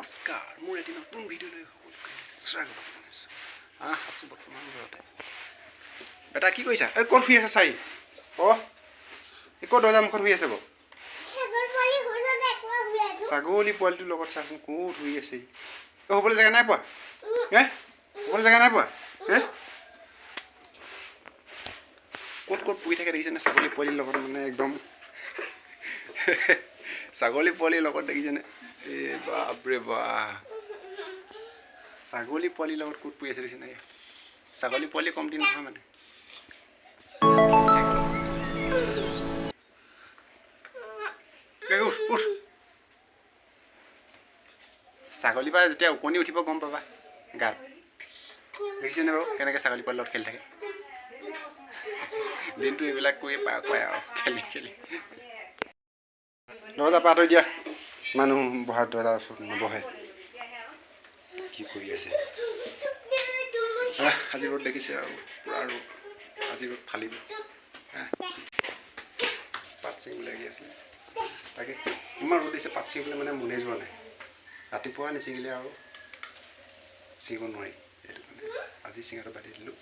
নমস্কাৰ মোৰ এটি নতুন ভিডিঅ'লৈ স্বাগত জনাইছোঁ। আছোঁ বৰ্তমান ঘৰতে। বেটা কি কৰিছা? এই ক'ত শুই আছে চাই? এই ক'ত দৰ্জা মুখত শুই আছে বাৰু? ছাগলী পোৱালিটোৰ লগত চাচোন ক'ত শুই আছে। শুবলৈ জেগা নাই পোৱা? শুবলৈ জেগা নাই পোৱা? ক'ত ক'ত শুই থাকে দেখিছেনে? ছাগলী পোৱালিৰ লগত মানে একদম ছাগলী পোৱালিৰ লগত দেখিছেনে? এই বাপৰে বাপ, ছাগলী পোৱালিৰ লগত ক'ত শুই আছে দেখিছেনে? ছাগলী পোৱালি কমটি নহয় মানে। ছাগলী পৰা যেতিয়া ওকণি উঠিব গম পাবা গাত। দেখিছেনে বাৰু কেনেকৈ ছাগলী পোৱালিৰ লগত খেলি থাকে? দিনটো এইবিলাক কৰিয়ে পাৰ কৰে আৰু খেলি খেলি। দৰ্জা পাত হৈ দিয়া, মানুহ বহা দৰ্জা ওচৰত নবহে। কি কৰি আছে? আজি ৰ'দ দেখিছে আৰু পূৰা ৰ'দ। আজি ৰ'দ ফালিব। পাত ছিঙিবলৈ লাগি আছিলে, তাকে ইমান ৰ'দ দিছে পাত ছিঙিবলৈ মানে মনে যোৱা নাই। ৰাতিপুৱা নিছিঙিলে আৰু ছিঙিব নোৱাৰি, সেইটো কাৰণে আজি ছিঙাটো বাদ দিলোঁ।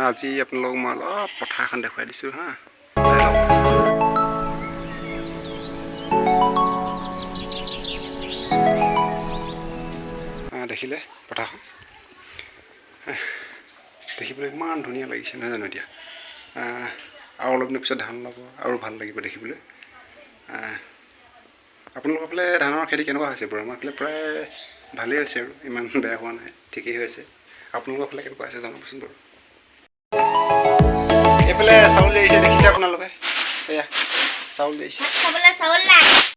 আজি আপোনালোকক মই অলপ পথাৰ এখন দেখুৱাই দিছোঁ হা। দেখিলে পথাৰখন? দেখিবলৈ ইমান ধুনীয়া লাগিছে নহয় জানো? এতিয়া আৰু অলপ দিনৰ পিছত ধান ল'ব আৰু ভাল লাগিব দেখিবলৈ। আপোনালোকৰ ফালে ধানৰ খেতি কেনেকুৱা হৈছে বাৰু? আমাৰ ফালে প্ৰায় ভালেই হৈছে আৰু ইমান বেয়া হোৱা নাই, ঠিকেই হৈছে। আপোনালোকৰ ফালে কেনেকুৱা হৈছে জনাবচোন বাৰু। এইফালে চাউল আহিছে দেখিছে আপোনালোকে? এয়া চাউল আহিছে।